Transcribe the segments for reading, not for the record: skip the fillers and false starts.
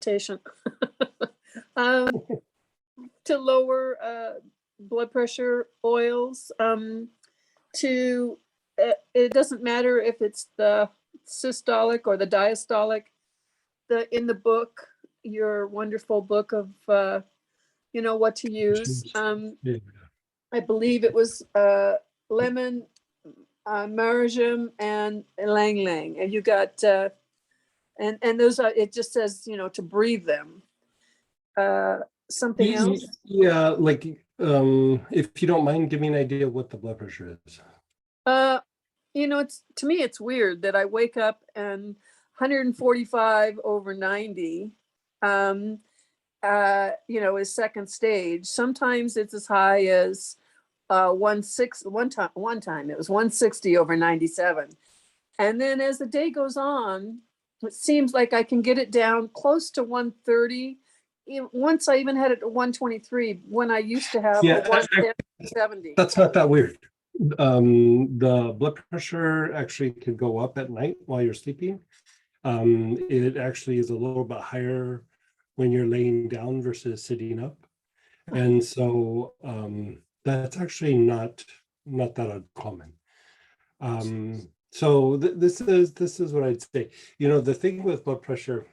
meditation. um, to lower blood pressure, oils, to it doesn't matter if it's the systolic or the diastolic. In the book, your wonderful book of what to use. Yeah. I believe it was lemon, marjoram, and lang lang, and you got and those are. It just says to breathe them. Something else? Yeah, like if you don't mind, give me an idea of what the blood pressure is. It's to me, it's weird that I wake up and 145 over 90, is second stage. Sometimes it's as high as 160. One time it was 160 over 97. And then as the day goes on, it seems like I can get it down close to 130. Once I even had it at 123 when I used to have 170. That's not that weird. The blood pressure actually could go up at night while you're sleeping. It actually is a little bit higher when you're laying down versus sitting up. And so that's actually not that uncommon. So this is what I'd say. The thing with blood pressure,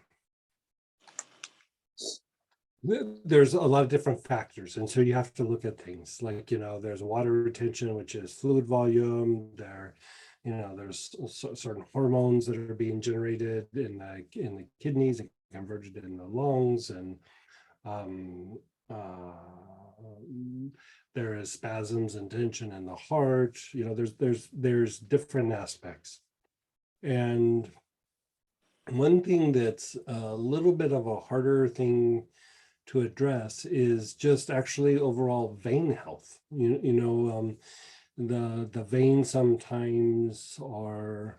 there's a lot of different factors, and so you have to look at things like there's water retention, which is fluid volume. There's certain hormones that are being generated in the kidneys and converted in the lungs, and there is spasms and tension in the heart. There's different aspects. And one thing that's a little bit of a harder thing to address is just actually overall vein health. The veins sometimes are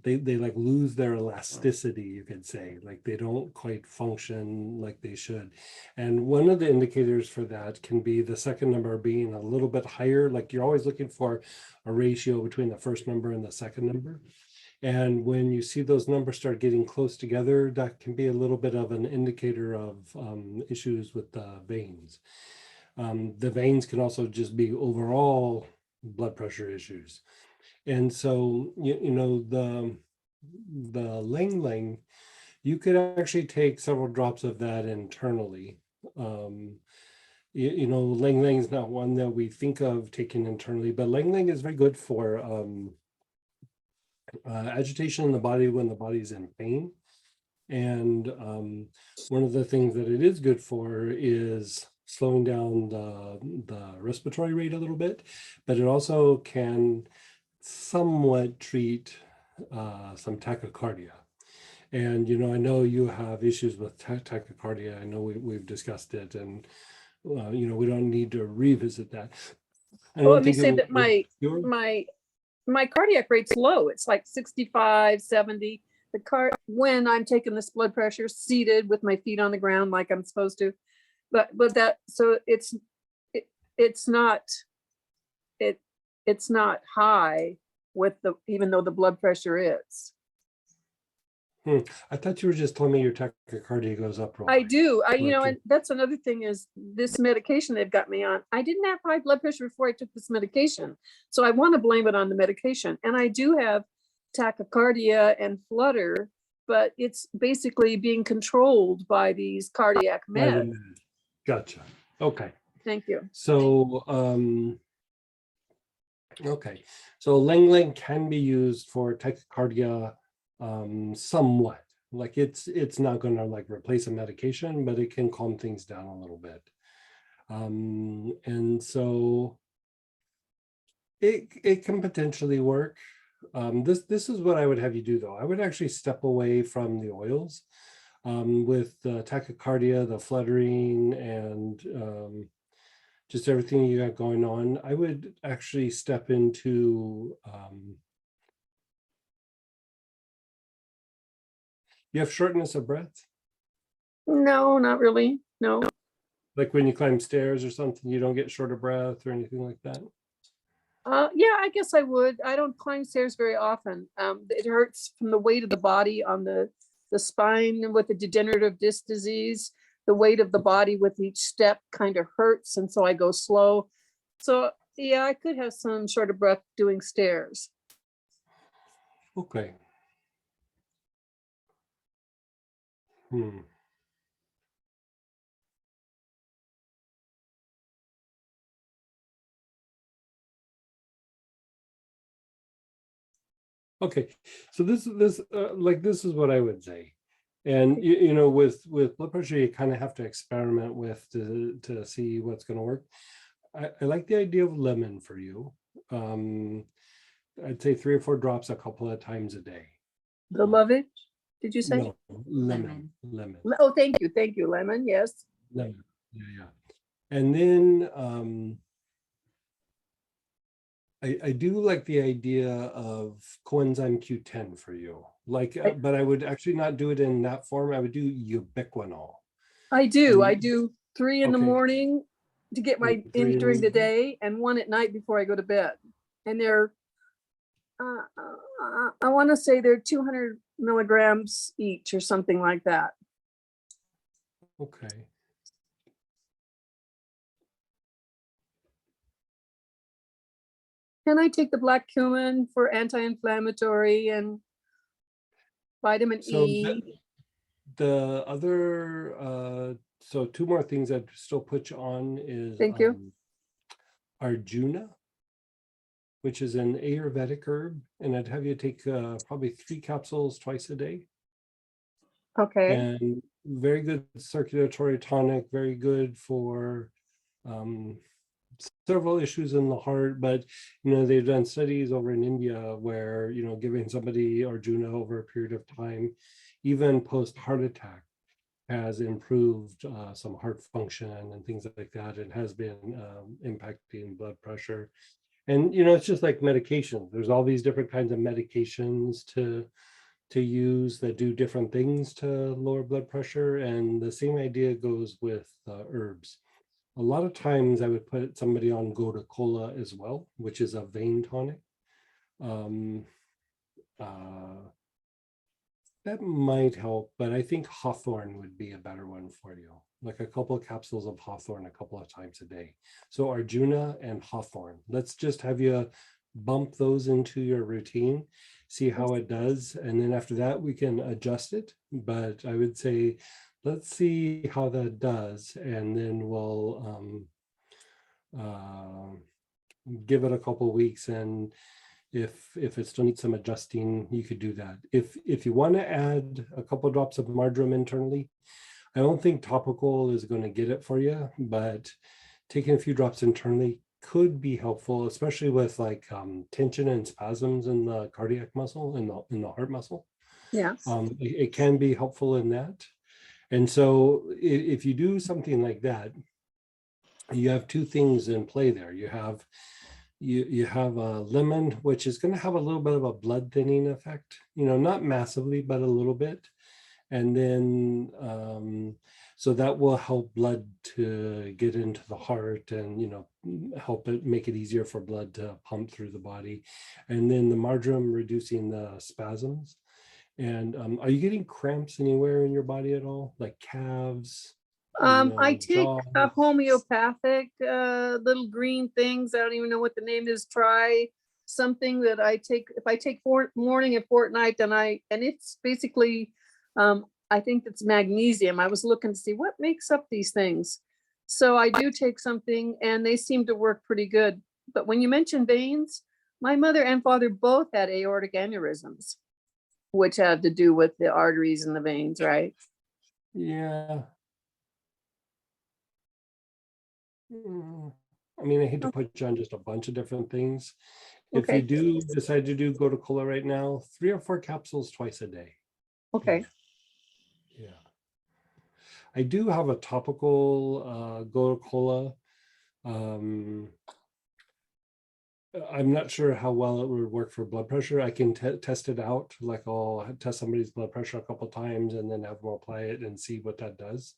they like lose their elasticity, you could say, like they don't quite function like they should. And one of the indicators for that can be the second number being a little bit higher. Like you're always looking for a ratio between the first number and the second number. And when you see those numbers start getting close together, that can be a little bit of an indicator of issues with the veins. The veins can also just be overall blood pressure issues. And so, the lang lang, you could actually take several drops of that internally. Lang lang is not one that we think of taking internally, but lang lang is very good for agitation in the body when the body's in pain. And one of the things that it is good for is slowing down the respiratory rate a little bit, but it also can somewhat treat some tachycardia. And I know you have issues with tachycardia. I know we've discussed it, and we don't need to revisit that. Well, let me say that my cardiac rate's low. It's like 65, 70. When I'm taking this blood pressure seated with my feet on the ground like I'm supposed to, but that, so it's not high even though the blood pressure is. I thought you were just telling me your tachycardia goes up. I do. And that's another thing is this medication they've got me on. I didn't have high blood pressure before I took this medication. So I want to blame it on the medication. And I do have tachycardia and flutter, but it's basically being controlled by these cardiac meds. Gotcha. Okay. Thank you. So, okay. So lang lang can be used for tachycardia somewhat. Like it's not going to like replace a medication, but it can calm things down a little bit. And so it can potentially work. This is what I would have you do though. I would actually step away from the oils with the tachycardia, the fluttering, and just everything you got going on. I would actually step into you have shortness of breath? No, not really. No. Like when you climb stairs or something, you don't get short of breath or anything like that? Yeah, I guess I would. I don't climb stairs very often. It hurts from the weight of the body on the the spine with the degenerative disc disease, the weight of the body with each step kind of hurts, and so I go slow. So yeah, I could have some short of breath doing stairs. Okay. Hmm. Okay, so this this is what I would say, and you know, with blood pressure, you kind of have to experiment with to see what's going to work. I like the idea of lemon for you. I'd say 3 or 4 drops a couple of times a day. The lovage, did you say? No, lemon. Oh, thank you, lemon, yes. Lemon. Yeah. And then I do like the idea of coenzyme Q10 for you. Like, but I would actually not do it in that form. I would do ubiquinol. I do. I And- do 3 in the Okay. morning to get my Three in during the in- day, and 1 at night before I go to bed. And they're, I want to say they're 200 milligrams each or something like that. Okay. Can I take the black cumin for anti-inflammatory and vitamin So E? the other, so 2 more things I'd still put you on is Thank you. Arjuna, which is an Ayurvedic herb, and I'd have you take probably 3 capsules twice a day. Okay. And very good circulatory tonic, very good for several issues in the heart. But you know, they've done studies over in India where, you know, giving somebody Arjuna over a period of time, even post heart attack, has improved some heart function and things like that. It has been impacting blood pressure. And you know, it's just like medication. There's all these different kinds of medications to use that do different things to lower blood pressure, and the same idea goes with herbs. A lot of times I would put somebody on Gotu Kola as well, which is a vein tonic. Um, that might help, but I think hawthorn would be a better one for you, like a couple of capsules of hawthorn a couple of times a day. So Arjuna and hawthorn, let's just have you bump those into your routine, see how it does, and then after that we can adjust it. But I would say let's see how that does, and then we'll give it a couple weeks, and if it still needs some adjusting, you could do that. If you want to add a couple drops of marjoram internally, I don't think topical is going to get it for you, but taking a few drops internally could be helpful, especially with like tension and spasms in the cardiac muscle, in the heart muscle. Yes. It can be helpful in that. And so if you do something like that, you have 2 things in play there. You have a lemon, which is going to have a little bit of a blood thinning effect, you know, not massively, but a little bit. And then so that will help blood to get into the heart, and you know, help it, make it easier for blood to pump through the body. And then the marjoram reducing the spasms. And are you getting cramps anywhere in your body at all, like calves? I take Jaw? a homeopathic little green things. I don't even know what the name is. Try something that I take. If I take morning and fortnight, and it's basically, I think it's magnesium. I was looking to see what makes up these things. So I do take something, and they seem to work pretty good. But when you mention veins, my mother and father both had aortic aneurysms, which have to do with the arteries and the veins, right? Yeah. I mean, I hate to put you on just a bunch of different things. If you Okay. do decide to do Gotu Kola right now, 3 or 4 capsules twice a day. Okay. Yeah. I do have a topical Gotu Kola. I'm not sure how well it would work for blood pressure. I can test it out. Like I'll test somebody's blood pressure a couple times and then have them apply it and see what that does.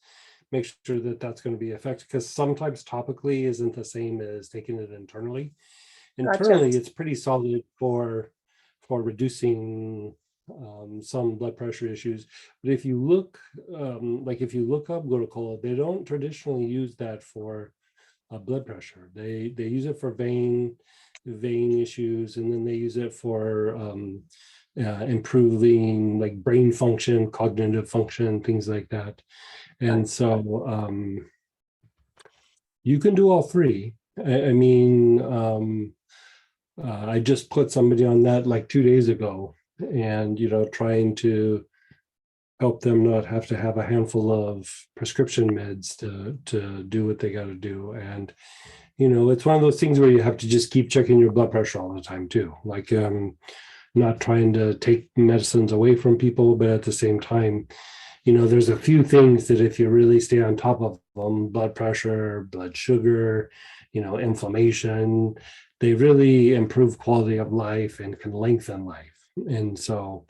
Make sure that that's going to be effective, because sometimes topically isn't the same as taking it internally. Gotcha. Internally, it's pretty solid for reducing some blood pressure issues. But if you look, like if you look up Gotocola, they don't traditionally use that for blood pressure. They use it for vein issues, and then they use it for improving like brain function, cognitive function, things like that. And so you can do all three. I mean, I just put somebody on that like 2 days ago, and trying to help them not have to have a handful of prescription meds to do what they got to do. And it's one of those things where you have to just keep checking your blood pressure all the time too, like not trying to take medicines away from people, but at the same time, there's a few things that if you really stay on top of them, blood pressure, blood sugar, inflammation, they really improve quality of life and can lengthen life. And so,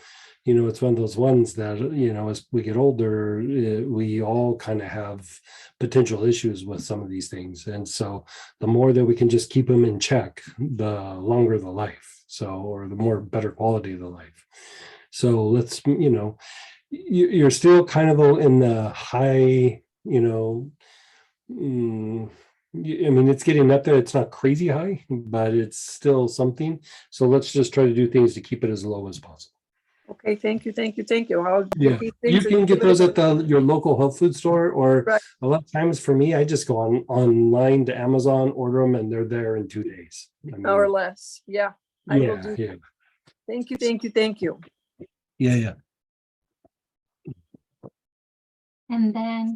it's one of those ones that, as we get older, we all kind of have potential issues with some of these things. And so the more that we can just keep them in check, the longer the life. So, or the more better quality of the life. So let's, you're still kind of in the high, I mean, it's getting up there. It's not crazy high, but it's still something. So let's just try to do things to keep it as low as possible. Okay, thank you. I'll Yeah, get these you things can and get give it those at your local health food store, or Right. a lot of times for me, I just go online to Amazon, order them, and they're there in 2 days. I mean, or less. Yeah, I will do. yeah, Thank you. yeah. And then